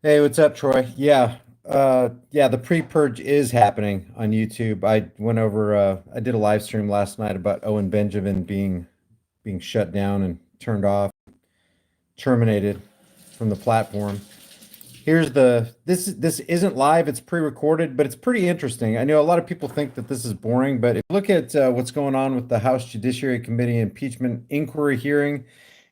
Hey, what's up, Troy? Yeah, the pre-purge is happening on YouTube. I did a live stream last night about Owen Benjamin being shut down and turned off, terminated from the platform. This isn't live, it's pre-recorded, but it's pretty interesting. I know a lot of people think that this is boring, but if you look at what's going on with the House Judiciary Committee impeachment inquiry hearing,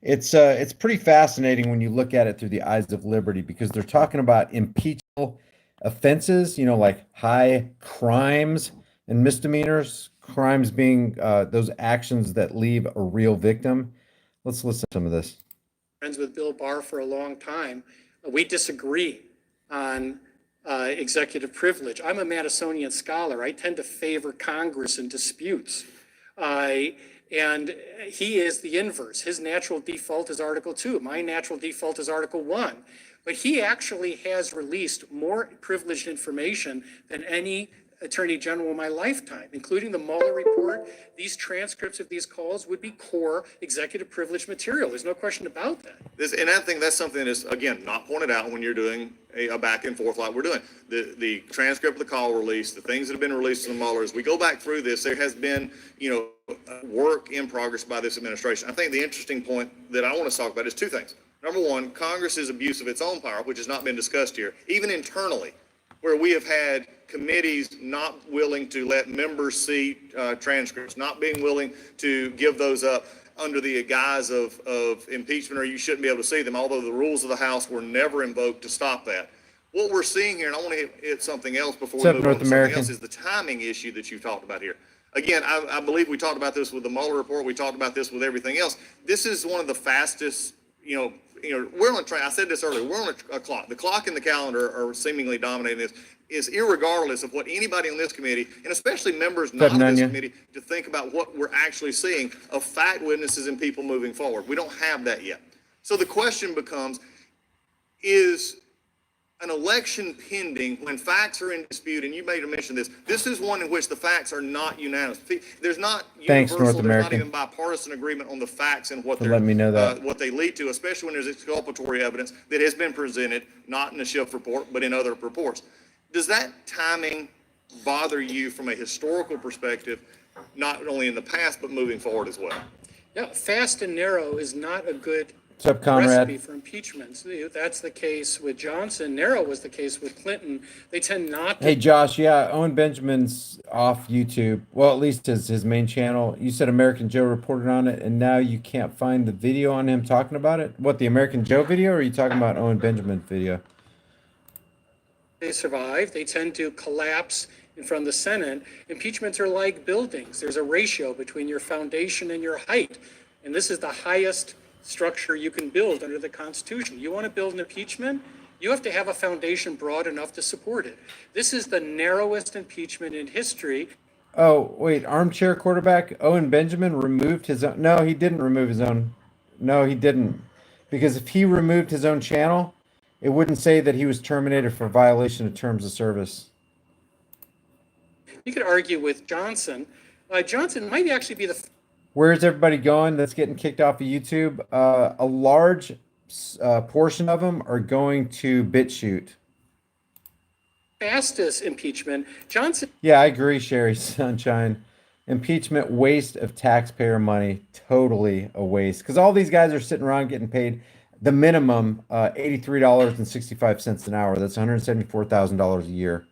it's pretty fascinating when you look at it through the eyes of liberty because they're talking about impeachable offenses, like high crimes and misdemeanors, crimes being those actions that leave a real victim. Let's listen to some of this. Friends with Bill Barr for a long time. We disagree on executive privilege. I'm a Madisonian scholar. I tend to favor Congress in disputes. And he is the inverse. His natural default is Article 2. My natural default is Article 1. But he actually has released more privileged information than any attorney general in my lifetime, including the Mueller report. These transcripts of these calls would be core executive privilege material. There's no question about that. And I think that's something that's, again, not pointed out when you're doing a back and forth like we're doing. The transcript of the call release, the things that have been released in the Mueller, as we go back through this, there has been, work in progress by this administration. I think the interesting point that I want to talk about is two things. Number one, Congress's abuse of its own power, which has not been discussed here, even internally, where we have had committees not willing to let members see transcripts, not being willing to give those up under the guise of impeachment, or you shouldn't be able to see them, although the rules of the House were never invoked to stop that. What we're seeing here, and I want to hit something else before we move on to something else, is the timing issue that you've talked about here. Again, I believe we talked about this with the Mueller report. We talked about this with everything else. This is one of the fastest, we're on a track. I said this earlier. We're on a clock. The clock and the calendar are seemingly dominating this. Is irregardless of what anybody on this committee, and especially members not of this committee, to think about what we're actually seeing of fact witnesses and people moving forward. We don't have that yet. So the question becomes, is an election pending when facts are in dispute? And you made a mention of this. This is one in which the facts are not unanimous. There's not universal, there's not even bipartisan agreement on the facts and what what they lead to, especially when there's exculpatory evidence that has been presented, not in the Schiff report, but in other reports. Does that timing bother you from a historical perspective, not only in the past, but moving forward as well? Yeah, fast and narrow is not a good What's up, Conrad? recipe for impeachment. That's the case with Johnson. Narrow was the case with Clinton. They tend not to. Hey, Josh, yeah, Owen Benjamin's off YouTube. Well, at least his main channel. You said American Joe reported on it, and now you can't find the video on him talking about it? What, the American Joe video, or are you talking about Owen Benjamin video? They survive. They tend to collapse in front of the Senate. Impeachments are like buildings. There's a ratio between your foundation and your height. And this is the highest structure you can build under the Constitution. You want to build an impeachment? You have to have a foundation broad enough to support it. This is the narrowest impeachment in history. Oh, wait, armchair quarterback Owen Benjamin removed his own. No, he didn't remove his own. No, he didn't. Because if he removed his own channel, it wouldn't say that he was terminated for violation of terms of service. You could argue with Johnson. Johnson might actually be the. Where's everybody going that's getting kicked off of YouTube? A large portion of them are going to BitChute. Fastest impeachment. Johnson. Yeah, I agree, Sherry Sunshine. Impeachment, waste of taxpayer money. Totally a waste. Because all these guys are sitting around getting paid the minimum $83.65 an hour. That's $174,000 a year.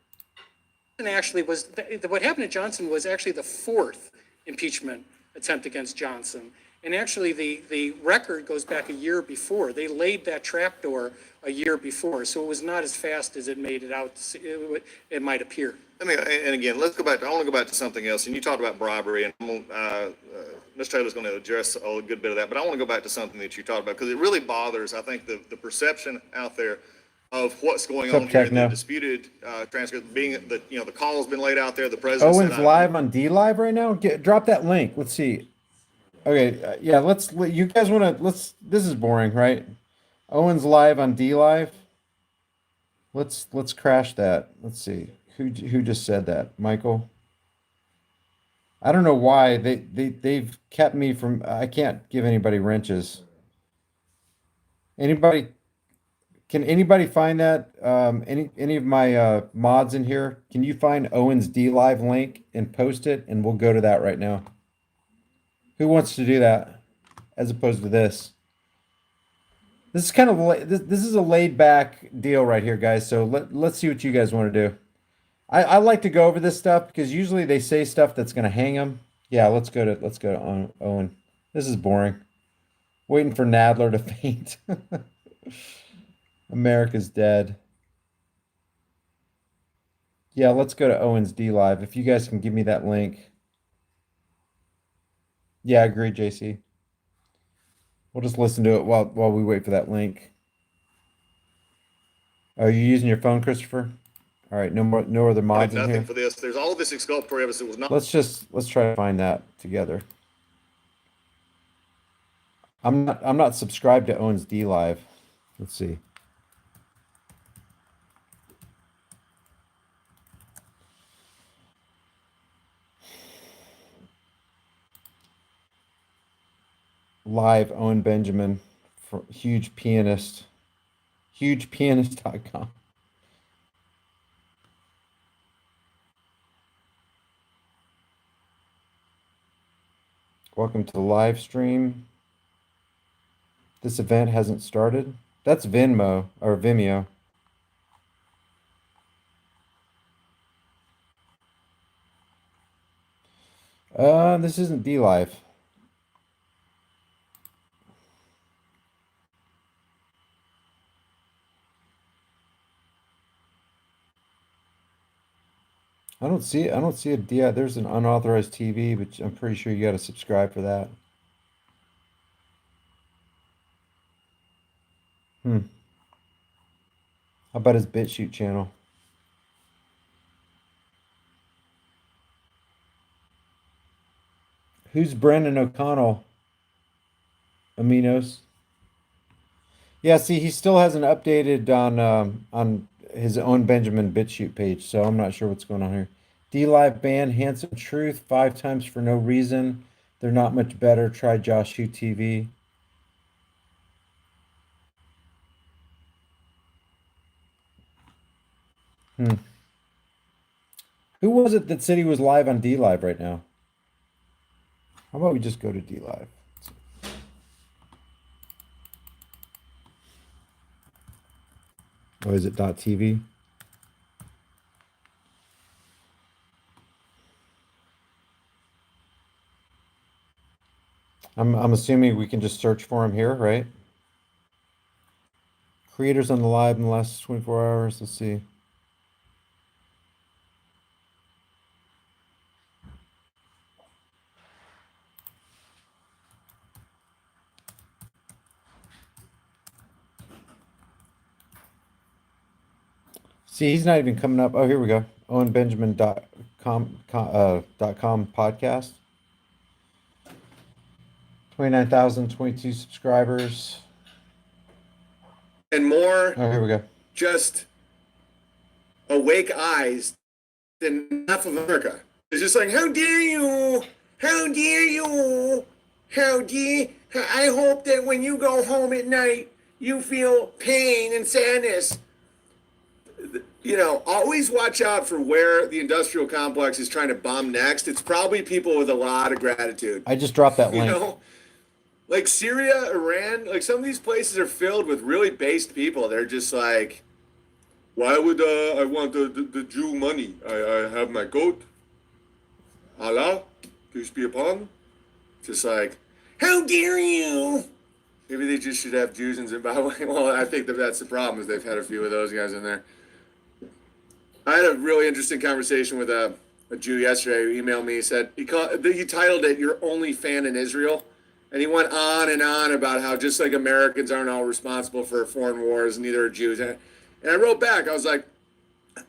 Actually, what happened to Johnson was actually the fourth impeachment attempt against Johnson. And actually, the record goes back a year before. They laid that trapdoor a year before, so it was not as fast as it made it out. It might appear. And again, let's go back. I want to go back to something else. And you talked about bribery, and Ms. Taylor's going to address a good bit of that. But I want to go back to something that you talked about because it really bothers, I think, the perception out there of what's going on here. The disputed transcript being that the call has been laid out there. The president. Owen's live on D Live right now. Drop that link. Let's see. Okay, yeah. You guys want to? This is boring, right? Owen's live on D Live. Let's crash that. Let's see. Who just said that? Michael? I don't know why they've kept me from. I can't give anybody wrenches. Anybody Can anybody find that? Any of my mods in here? Can you find Owen's D Live link and post it? And we'll go to that right now. Who wants to do that as opposed to this? This is kind of this is a laid back deal right here, guys. So let's see what you guys want to do. I like to go over this stuff because usually they say stuff that's gonna hang them. Yeah, let's go to Owen. This is boring. Waiting for Nadler to faint. America's dead. Yeah, let's go to Owen's D Live. If you guys can give me that link. Yeah, I agree, JC. We'll just listen to it while we wait for that link. Are you using your phone, Christopher? All right, no other mods in Nothing here. for this. There's all of this exculpatory evidence that was not. Let's try to find that together. I'm not subscribed to Owen's D Live. Let's see. Live Owen Benjamin for huge pianist. Hugepianist.com. Welcome to the live stream. This event hasn't started. That's Venmo or Vimeo. This isn't D Live. I don't see it. I don't see a D. There's an unauthorized TV, but I'm pretty sure you got to subscribe for that. How about his BitChute channel? Who's Brendan O'Connell? Aminos. Yeah, see, he still hasn't updated on his own Benjamin BitChute page, so I'm not sure what's going on here. D Live banned Handsome Truth 5 times for no reason. They're not much better. Try Josh Hugh TV. Who was it that said he was live on D Live right now? How about we just go to D Live? Oh, is it .tv? I'm assuming we can just search for him here, right? Creators on the live in the last 24 hours. Let's see. See, he's not even coming up. Oh, here we go. OwenBenjamin.com podcast. 29,022 subscribers. And more Oh, here we go. just awake eyes than half of America. It's just like, how dare you? How dare you? How dare? I hope that when you go home at night, you feel pain and sadness. You know, always watch out for where the industrial complex is trying to bomb next. It's probably people with a lot of gratitude. I just dropped that You link. know, like Syria, Iran, like some of these places are filled with really based people. They're just like, why would I want the Jew money? I have my goat. Allah, peace be upon. Just like, how dare you? Maybe they just should have Jews in Zimbabwe. Well, I think that's the problem is they've had a few of those guys in there. I had a really interesting conversation with a Jew yesterday who emailed me. He said he titled it "Your Only Fan in Israel," and he went on and on about how just like Americans aren't all responsible for foreign wars, neither are Jews. And I wrote back. I was like,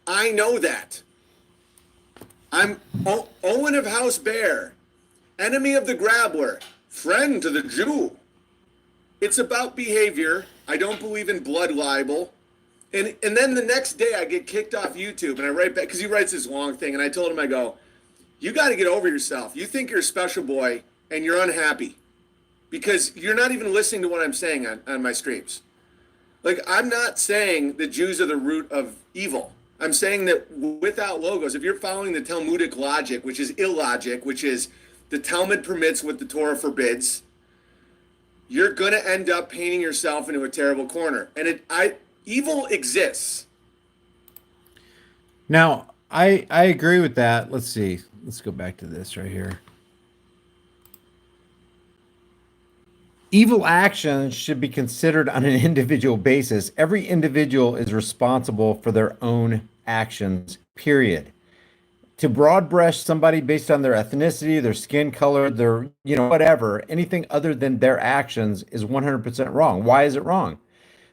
I know that. I'm Owen of House Bear, enemy of the Grabbler, friend to the Jew. It's about behavior. I don't believe in blood libel. And then the next day I get kicked off YouTube and I write back because he writes this long thing. And I told him, I go, you got to get over yourself. You think you're a special boy and you're unhappy because you're not even listening to what I'm saying on my streams. Like, I'm not saying the Jews are the root of evil. I'm saying that without logos, if you're following the Talmudic logic, which is illogic, which is the Talmud permits what the Torah forbids, you're going to end up painting yourself into a terrible corner. And evil exists. Now, I agree with that. Let's see. Let's go back to this right here. Evil actions should be considered on an individual basis. Every individual is responsible for their own actions, period. To broad brush somebody based on their ethnicity, their skin color, their, whatever, anything other than their actions is 100% wrong. Why is it wrong?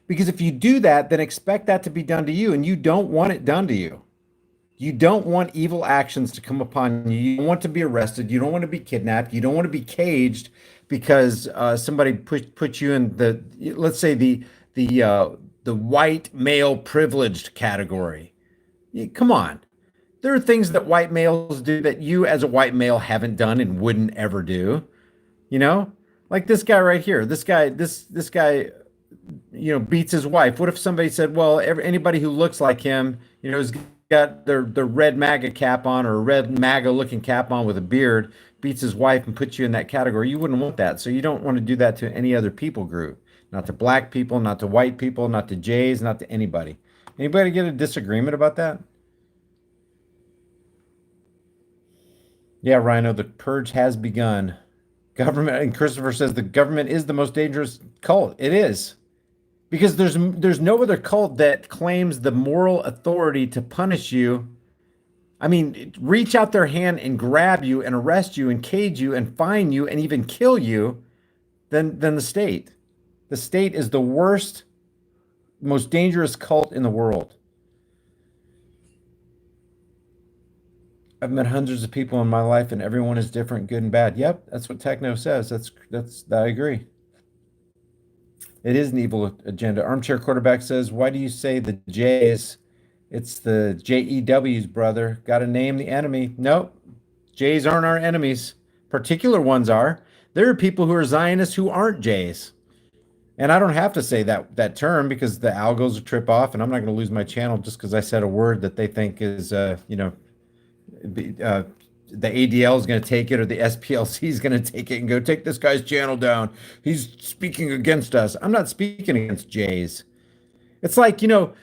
Because if you do that, then expect that to be done to you, and you don't want it done to you. You don't want evil actions to come upon you. You don't want to be arrested. You don't want to be kidnapped. You don't want to be caged because somebody put you in the, let's say, the white male privileged category. Come on. There are things that white males do that you as a white male haven't done and wouldn't ever do. Like this guy right here. This guy beats his wife. What if somebody said, well, anybody who looks like him, has got their red MAGA cap on, or a red MAGA looking cap on with a beard, beats his wife and puts you in that category? You wouldn't want that. So you don't want to do that to any other people group, not to black people, not to white people, not to Jays, not to anybody. Anybody get a disagreement about that? Yeah, Rhino, the purge has begun. Government, and Christopher says the government is the most dangerous cult. It is. Because there's no other cult that claims the moral authority to punish you. I mean, reach out their hand and grab you and arrest you and cage you and fine you and even kill you than the state. The state is the worst, most dangerous cult in the world. I've met hundreds of people in my life and everyone is different, good and bad. Yep, that's what Techno says. I agree. It is an evil agenda. Armchair Quarterback says, why do you say the J's? It's the JEWs, brother. Got to name the enemy. Nope. J's aren't our enemies. Particular ones are. There are people who are Zionists who aren't J's. And I don't have to say that term because the algos will trip off and I'm not going to lose my channel just because I said a word that they think is, the ADL is going to take it or the SPLC is going to take it and go, take this guy's channel down. He's speaking against us. I'm not speaking against Jays. It's like, 50%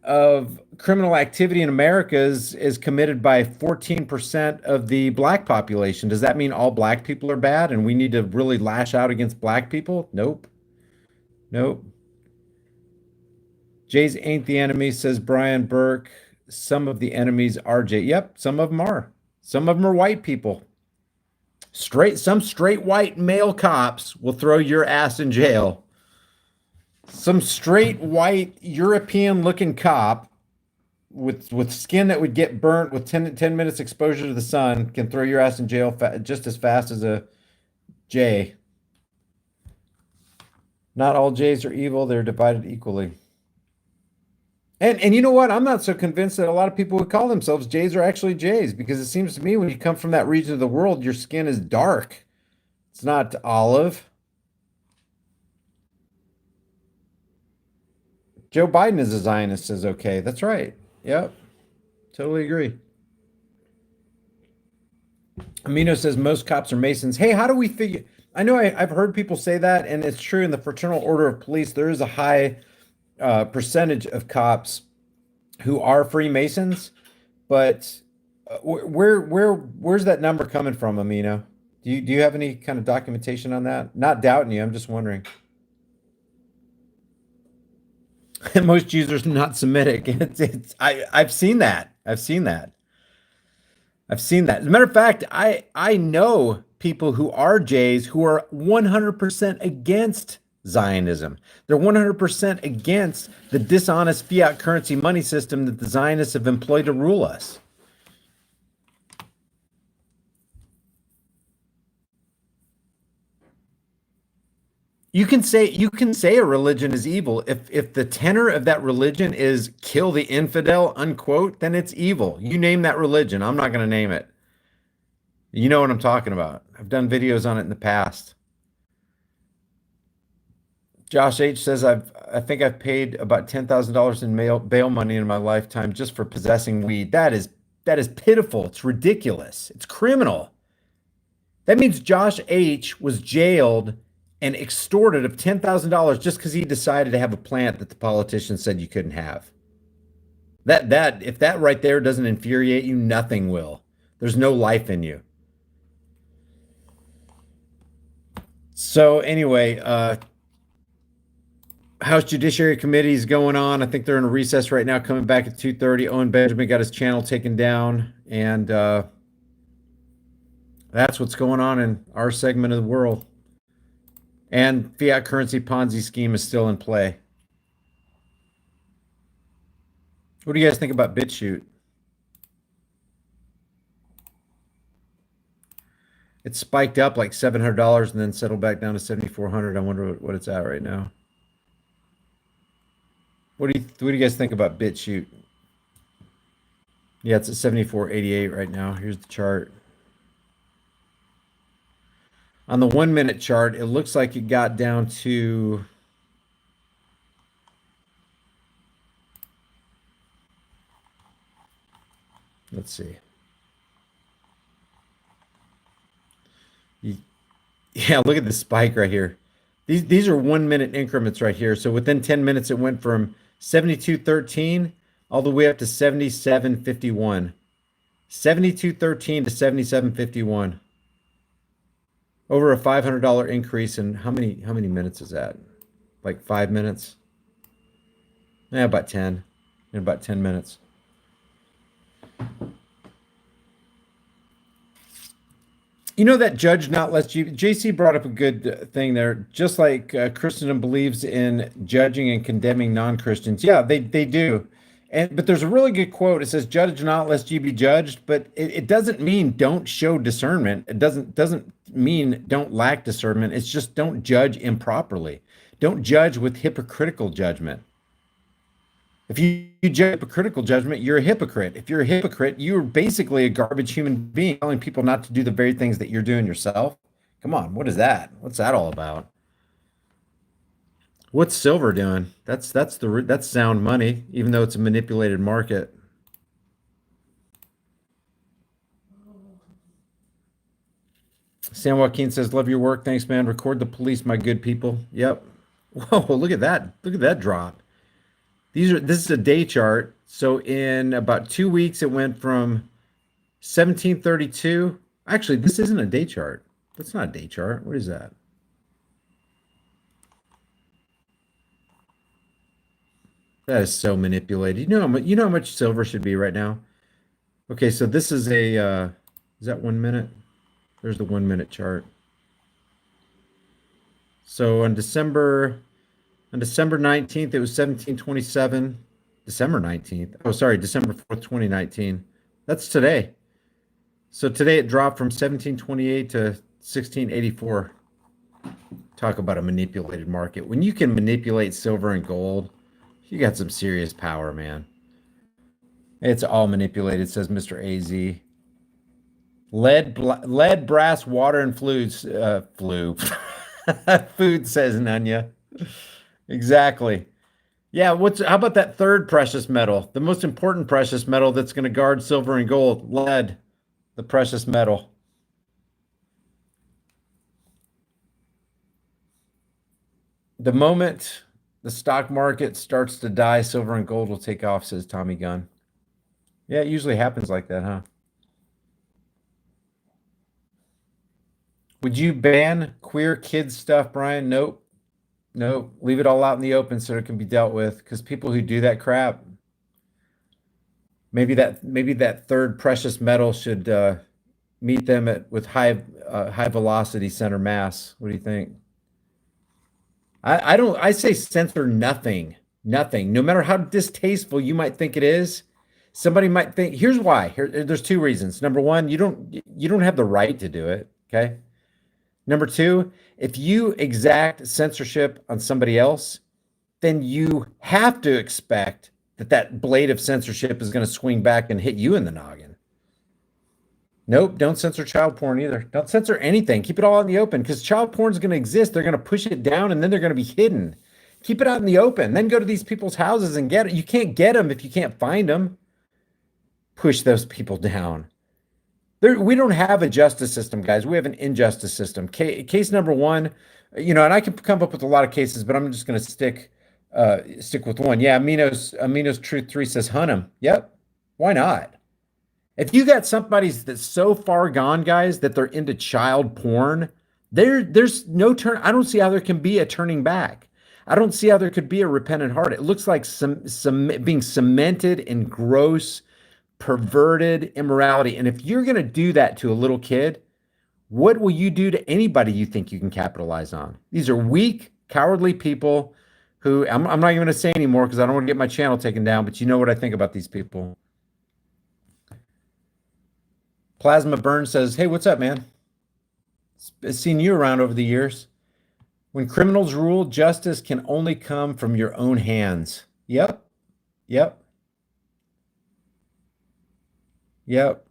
of criminal activity in America is committed by 14% of the black population. Does that mean all black people are bad and we need to really lash out against black people? Nope. Jays ain't the enemy, says Brian Burke. Some of the enemies are Jay. Yep, some of them are. Some of them are white people. Some straight white male cops will throw your ass in jail. Some straight white European looking cop with skin that would get burnt with 10 minutes exposure to the sun can throw your ass in jail just as fast as a Jay. Not all Jays are evil. They're divided equally. And you know what? I'm not so convinced that a lot of people who call themselves Jays are actually Jays, because it seems to me when you come from that region of the world, your skin is dark. It's not olive. Joe Biden is a Zionist, says okay. That's right. Yep. Totally agree. Amino says most cops are Masons. Hey, how do we figure? I know I've heard people say that, and it's true in the Fraternal Order of Police. There is a high percentage of cops who are Freemasons, but where's that number coming from, Amino? Do you have any kind of documentation on that? Not doubting you, I'm just wondering. Most Jews are not Semitic. I've seen that. As a matter of fact, I know people who are Jays who are 100% against Zionism. They're 100% against the dishonest fiat currency money system that the Zionists have employed to rule us. You can say a religion is evil if the tenor of that religion is kill the infidel, unquote, then it's evil. You name that religion. I'm not going to name it. You know what I'm talking about. I've done videos on it in the past. Josh H says I think I've paid about $10,000 in bail money in my lifetime just for possessing weed. That is pitiful. It's ridiculous. It's criminal. That means Josh H was jailed and extorted of $10,000 just because he decided to have a plant that the politicians said you couldn't have. That if that right there doesn't infuriate you, nothing will. There's no life in you. So anyway, House Judiciary Committee is going on. I think they're in a recess right now, coming back at 2:30. Owen Benjamin got his channel taken down, and that's what's going on in our segment of the world. And fiat currency Ponzi scheme is still in play. What do you guys think about BitChute? It spiked up like $700 and then settled back down to 7,400. I wonder what it's at right now. What do you guys think about BitChute? Yeah, it's at 74.88 right now. Here's the chart. On the 1 minute chart, it looks like it got down to let's see. Yeah, look at the spike right here. These are 1 minute increments right here. So within 10 minutes, it went from 72.13 all the way up to 77.51. 72.13 to 77.51. Over a $500 increase in how many minutes is that? Like 5 minutes? Yeah, about 10. In about 10 minutes. You know that judge not less JC brought up a good thing there. Just like Christendom believes in judging and condemning non-Christians. Yeah, they do. But there's a really good quote. It says, "Judge not lest ye be judged." But it doesn't mean don't show discernment. It doesn't mean don't lack discernment. It's just don't judge improperly. Don't judge with hypocritical judgment. If you judge hypocritical judgment, you're a hypocrite. If you're a hypocrite, you're basically a garbage human being telling people not to do the very things that you're doing yourself. Come on, what is that? What's that all about? What's silver doing? That's sound money, even though it's a manipulated market. San Joaquin says, "Love your work. Thanks, man. Record the police, my good people." Yep. Whoa, look at that. Look at that drop. This is a day chart. So in about 2 weeks, it went from 1732. Actually, this isn't a day chart. That's not a day chart. What is that? That is so manipulated. You know how much silver should be right now? Okay, so this is is that 1 minute? There's the 1 minute chart. So on December 19th, it was 1727. December 19th. Oh, sorry, December 4th, 2019. That's today. So today it dropped from 1728 to 1684. Talk about a manipulated market. When you can manipulate silver and gold, you got some serious power, man. It's all manipulated, says Mr. AZ. Lead, brass, water, and food, says Nanya. Exactly. Yeah, how about that third precious metal? The most important precious metal that's going to guard silver and gold, lead, the precious metal. The moment the stock market starts to die, silver and gold will take off, says Tommy Gunn. Yeah, it usually happens like that, huh? Would you ban queer kids stuff, Brian? Nope. Nope. Leave it all out in the open so it can be dealt with. Because people who do that crap, maybe that third precious metal should meet them with high velocity center mass. What do you think? I say censor nothing. Nothing. No matter how distasteful you might think it is, somebody might think, here's why. There's two reasons. Number one, you don't have the right to do it. Okay. Number two, if you exact censorship on somebody else, then you have to expect that blade of censorship is going to swing back and hit you in the noggin. Nope, don't censor child porn either. Don't censor anything. Keep it all in the open because child porn is going to exist. They're going to push it down and then they're going to be hidden. Keep it out in the open. Then go to these people's houses and get it. You can't get them if you can't find them. Push those people down. We don't have a justice system, guys. We have an injustice system. Case number one, and I can come up with a lot of cases, but I'm just going to stick with one. Yeah, Amino's Truth 3 says hunt him. Yep. Why not? If you got somebody that's so far gone, guys, that they're into child porn, there's no turn. I don't see how there can be a turning back. I don't see how there could be a repentant heart. It looks like some being cemented in gross, perverted immorality. And if you're going to do that to a little kid, what will you do to anybody you think you can capitalize on? These are weak, cowardly people who I'm not even going to say anymore because I don't want to get my channel taken down, but you know what I think about these people. Plasma Burn says, hey, what's up, man? I've seen you around over the years. When criminals rule, justice can only come from your own hands. Yep. Yep. Yep.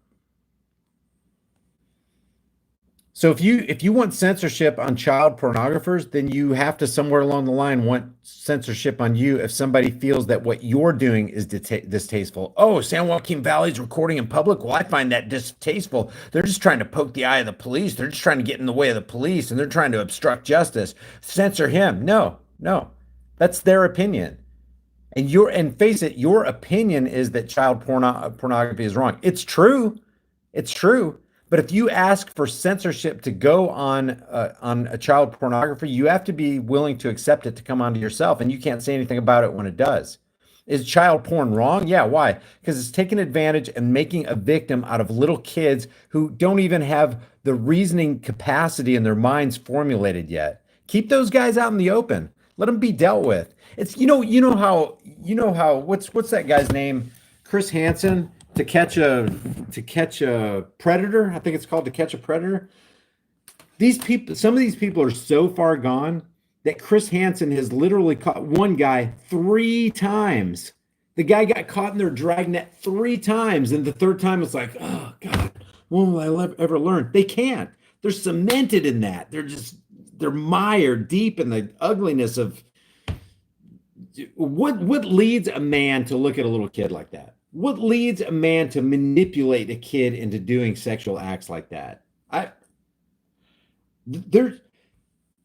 So if you want censorship on child pornographers, then you have to somewhere along the line want censorship on you if somebody feels that what you're doing is distasteful. Oh, San Joaquin Valley's recording in public? Well, I find that distasteful. They're just trying to poke the eye of the police. They're just trying to get in the way of the police, and they're trying to obstruct justice. Censor him. No. That's their opinion. And face it, your opinion is that child pornography is wrong. It's true. It's true. But if you ask for censorship to go on a child pornography, you have to be willing to accept it to come onto yourself, and you can't say anything about it when it does. Is child porn wrong? Yeah, why? Because it's taking advantage and making a victim out of little kids who don't even have the reasoning capacity in their minds formulated yet. Keep those guys out in the open. Let them be dealt with. It's you know how what's that guy's name? Chris Hansen. To catch a predator, I think it's called To Catch a Predator. Some of these people are so far gone that Chris Hansen has literally caught one guy 3 times. The guy got caught in their dragnet 3 times, and the third time it's like, oh God, when will I ever learn? They can't. They're cemented in that. They're mired deep in the ugliness of what leads a man to look at a little kid like that. What leads a man to manipulate a kid into doing sexual acts like that?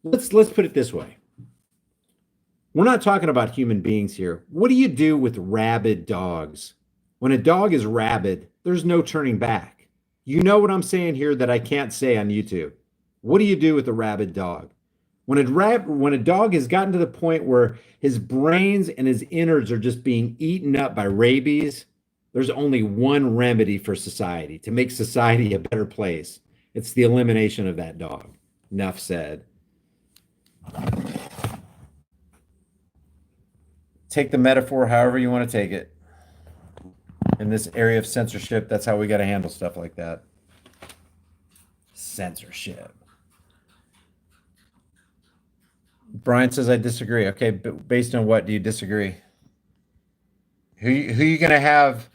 Let's put it this way. We're not talking about human beings here. What do you do with rabid dogs? When a dog is rabid, there's no turning back. You know what I'm saying here that I can't say on YouTube. What do you do with a rabid dog? When a dog has gotten to the point where his brains and his innards are just being eaten up by rabies, there's only one remedy for society to make society a better place. It's the elimination of that dog. Enough said. Take the metaphor however you want to take it. In this area of censorship, that's how we got to handle stuff like that. Censorship. Brian says, I disagree. Okay, but based on what do you disagree? Who you going to have?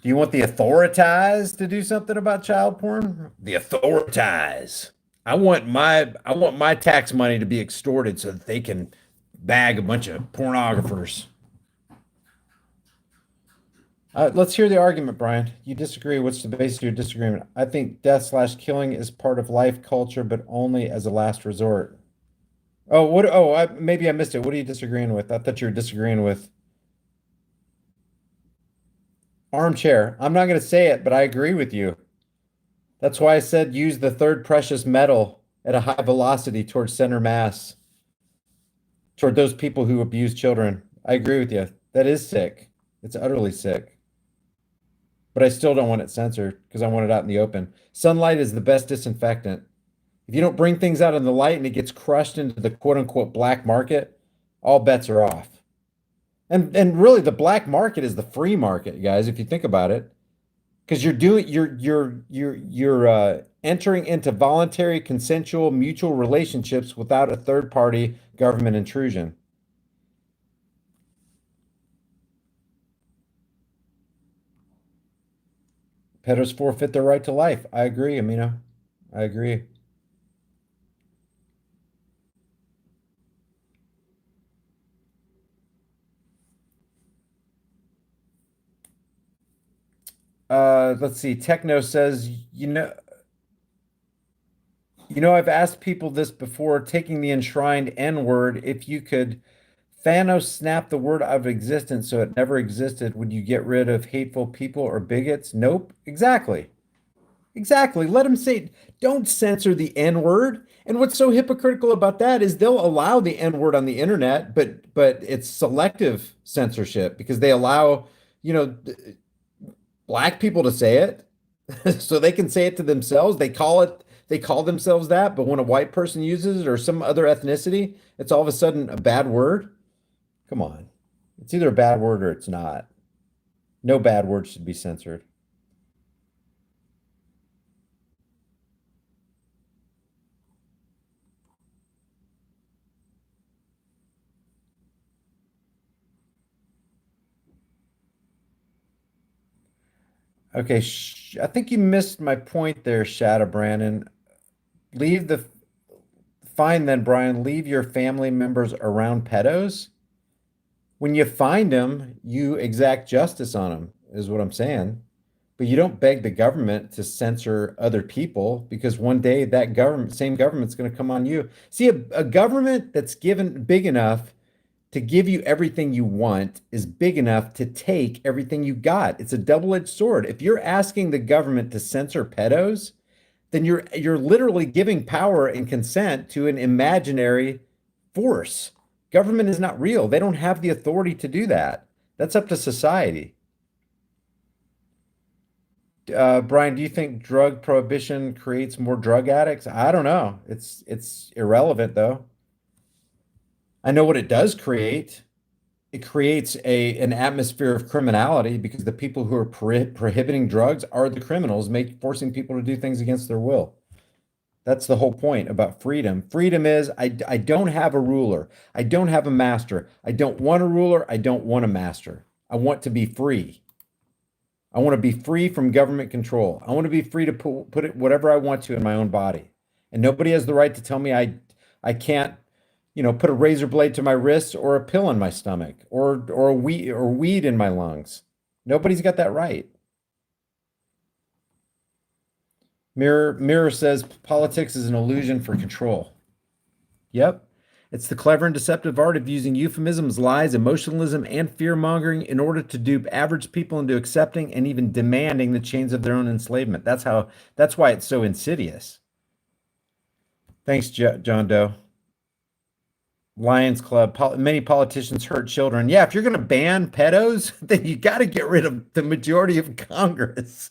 Do you want the authorities to do something about child porn? The authorities. I want my tax money to be extorted so that they can bag a bunch of pornographers. Let's hear the argument, Brian. You disagree. What's the basis of your disagreement? I think death/killing is part of life culture, but only as a last resort. Oh, what? Oh, maybe I missed it. What are you disagreeing with? I thought you were disagreeing with armchair. I'm not going to say it, but I agree with you. That's why I said use the third precious metal at a high velocity towards center mass, toward those people who abuse children. I agree with you. That is sick. It's utterly sick. But I still don't want it censored because I want it out in the open. Sunlight is the best disinfectant. If you don't bring things out in the light and it gets crushed into the quote unquote black market, all bets are off. And really the black market is the free market, guys, if you think about it. Because you're entering into voluntary, consensual, mutual relationships without a third party government intrusion. Pedos forfeit their right to life. I agree, Amina. I agree. Let's see. Techno says, I've asked people this before, taking the enshrined N word, if you could Thanos snap the word out of existence so it never existed, would you get rid of hateful people or bigots? Nope. Exactly. Exactly. Let them say, don't censor the N word. And what's so hypocritical about that is they'll allow the N word on the internet, but it's selective censorship because they allow, you know, black people to say it so they can say it to themselves. They call themselves that, but when a white person uses it or some other ethnicity, it's all of a sudden a bad word. Come on. It's either a bad word or it's not. No bad word should be censored. Okay, I think you missed my point there, Shadow Brandon. Leave the Fine then, Brian. Leave your family members around pedos. When you find them, you exact justice on them, is what I'm saying. But you don't beg the government to censor other people because one day that same government's going to come on you. See, a government that's given big enough to give you everything you want is big enough to take everything you got. It's a double-edged sword. If you're asking the government to censor pedos, then you're literally giving power and consent to an imaginary force. Government is not real. They don't have the authority to do that. That's up to society. Brian, do you think drug prohibition creates more drug addicts? I don't know. It's irrelevant though. I know what it does create. It creates an atmosphere of criminality because the people who are prohibiting drugs are the criminals, forcing people to do things against their will. That's the whole point about freedom. Freedom is I don't have a ruler. I don't have a master. I don't want a ruler. I don't want a master. I want to be free. I want to be free from government control. I want to be free to put it whatever I want to in my own body. And nobody has the right to tell me I can't, put a razor blade to my wrist or a pill in my stomach or weed in my lungs. Nobody's got that right. Mirror says politics is an illusion for control. Yep. It's the clever and deceptive art of using euphemisms, lies, emotionalism, and fear mongering in order to dupe average people into accepting and even demanding the chains of their own enslavement. That's why it's so insidious. Thanks, John Doe. Lions Club. Many politicians hurt children. Yeah, if you're going to ban pedos, then you got to get rid of the majority of Congress.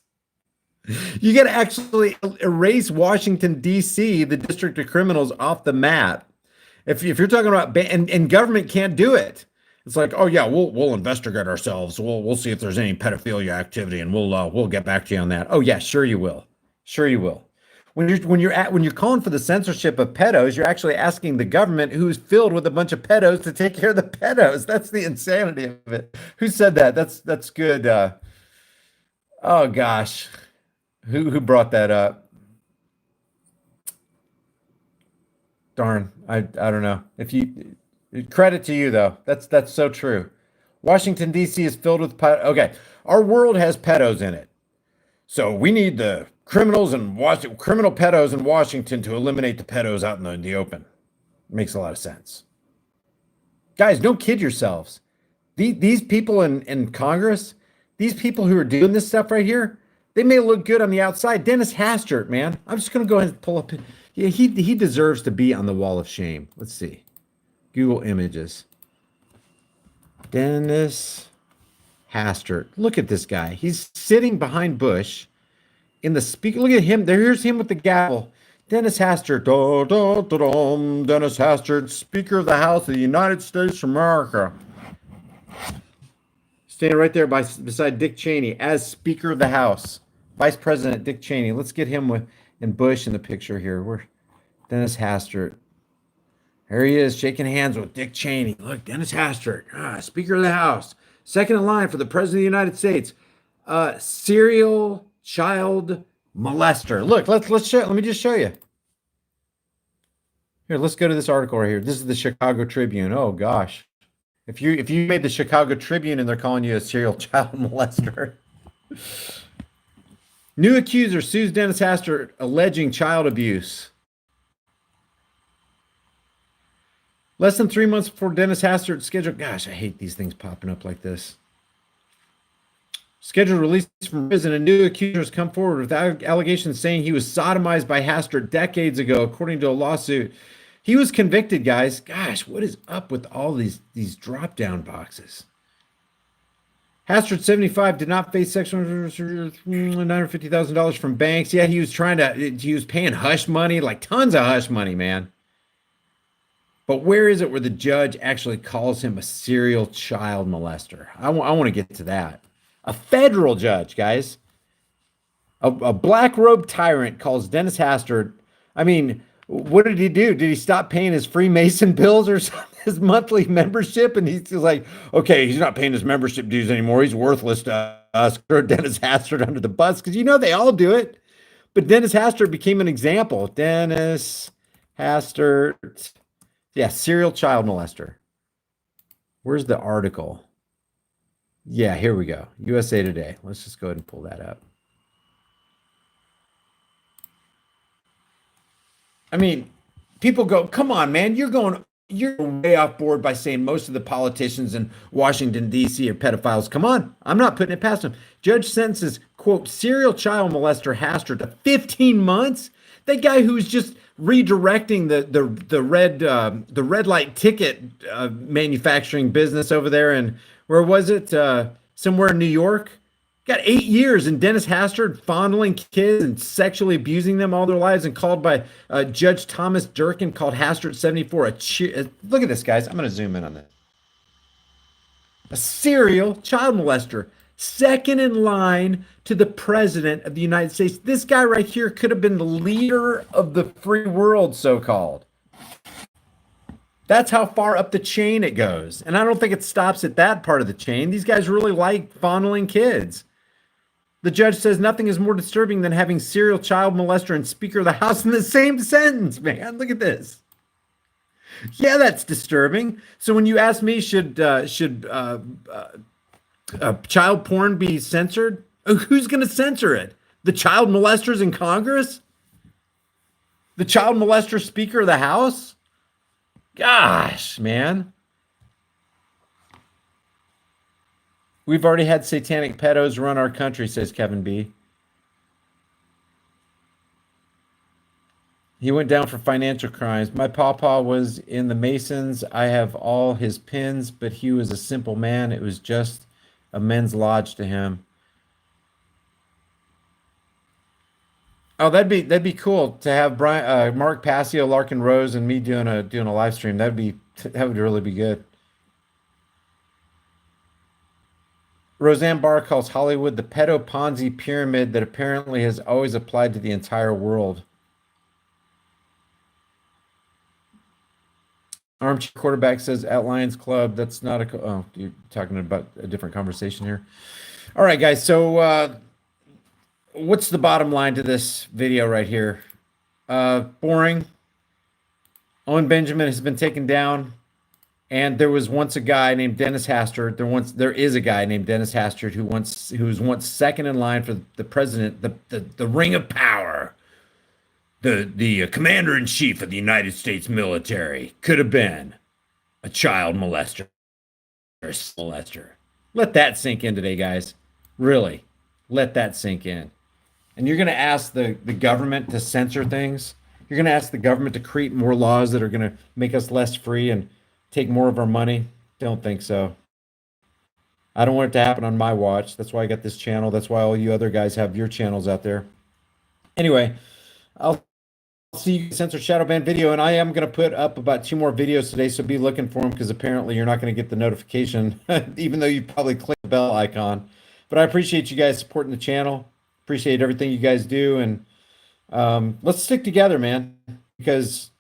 You got to actually erase Washington, D.C., the District of Criminals, off the map. If you're talking about and government can't do it, it's like, oh yeah, we'll investigate ourselves. We'll see if there's any pedophilia activity, and we'll get back to you on that. Oh yeah, sure you will, sure you will. When you're calling for the censorship of pedos, you're actually asking the government, who's filled with a bunch of pedos, to take care of the pedos. That's the insanity of it. Who said that? That's good. Oh gosh, who brought that up? Darn, I don't know. If you credit to you though, that's so true. Washington D.C. is filled with okay. Our world has pedos in it, so we need the criminal pedos in Washington to eliminate the pedos out in the open. Makes a lot of sense. Guys, don't kid yourselves. These people in Congress, these people who are doing this stuff right here, they may look good on the outside. Dennis Hastert, man. I'm just going to go ahead and pull up. Yeah, he deserves to be on the wall of shame. Let's see. Google images. Dennis Hastert. Look at this guy. He's sitting behind Bush in the speaker. Look at him. Here's him with the gavel. Dennis Hastert. Dennis Hastert, Speaker of the House of the United States of America. Standing right there beside Dick Cheney as Speaker of the House. Vice President Dick Cheney. Let's get him and Bush in the picture here. We're Dennis Hastert. There he is, shaking hands with Dick Cheney. Look, Dennis Hastert, Speaker of the House. Second in line for the President of the United States. Serial child molester. Look, let's show. Let me just show you. Here, let's go to this article right here. This is the Chicago Tribune. Oh gosh. If you made the Chicago Tribune and they're calling you a serial child molester. New accuser sues Dennis Hastert alleging child abuse. Less than 3 months before Dennis Hastert's scheduled. Gosh, I hate these things popping up like this. Scheduled release from prison, a new accuser has come forward with allegations saying he was sodomized by Hastert decades ago, according to a lawsuit. He was convicted, guys. Gosh, what is up with all these drop-down boxes? Hastert, 75, did not face sexual $950,000 from banks. Yeah, he was paying hush money, like tons of hush money, man. But where is it where the judge actually calls him a serial child molester? I want to get to that. A federal judge, guys. A black-robed tyrant calls Dennis Hastert. I mean, what did he do? Did he stop paying his Freemason bills or something? His monthly membership? And he's like, okay, he's not paying his membership dues anymore. He's worthless to us. Throw Dennis Hastert under the bus because they all do it. But Dennis Hastert became an example. Dennis Hastert. Yeah, serial child molester. Where's the article? Yeah, here we go. USA Today. Let's just go ahead and pull that up. I mean, people go, come on, man, you're way off board by saying most of the politicians in Washington, D.C. are pedophiles. Come on, I'm not putting it past them. Judge sentences, quote, serial child molester Hastert to 15 months. That guy who's just redirecting the red light ticket manufacturing business over there, and where was it? Somewhere in New York. Got 8 years, and Dennis Hastert fondling kids and sexually abusing them all their lives, and called by Judge Thomas Durkin, called Hastert 74 look at this, guys. I'm going to zoom in on this. A serial child molester, second in line to the president of the United States. This guy right here could have been the leader of the free world, so-called. That's how far up the chain it goes. And I don't think it stops at that part of the chain. These guys really like fondling kids. The judge says nothing is more disturbing than having serial child molester and Speaker of the House in the same sentence, man. Look at this. Yeah, that's disturbing. So when you ask me, should child porn be censored? Who's going to censor it? The child molesters in Congress? The child molester Speaker of the House? Gosh, man. We've already had satanic pedos run our country, says Kevin B. He went down for financial crimes. My pawpaw was in the Masons. I have all his pins, but he was a simple man. It was just a men's lodge to him. Oh, that'd be cool to have Brian, Mark Passio, Larkin Rose, and me doing a live stream. That would really be good. Roseanne Barr calls Hollywood the pedo Ponzi pyramid that apparently has always applied to the entire world. Armchair Quarterback says at Lions Club. That's not a. Oh, you're talking about a different conversation here. All right, guys. So, what's the bottom line to this video right here? Boring. Owen Benjamin has been taken down. And there was once a guy named Dennis Hastert. There is a guy named Dennis Hastert who was once second in line for the president, the ring of power, the commander in chief of the United States military. Could have been a child molester or molester. Let that sink in today, guys. Really, let that sink in. And you're going to ask the government to censor things. You're going to ask the government to create more laws that are going to make us less free and take more of our money? Don't think so. I don't want it to happen on my watch. That's why I got this channel. That's why all you other guys have your channels out there. Anyway, I'll see you censor shadow ban video, and I am going to put up about 2 more videos today, so be looking for them, because apparently you're not going to get the notification, even though you probably click the bell icon. But I appreciate you guys supporting the channel. Appreciate everything you guys do, and let's stick together, man, because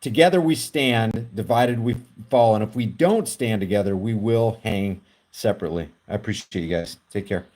together we stand, divided we fall. And if we don't stand together, we will hang separately. I appreciate you guys. Take care.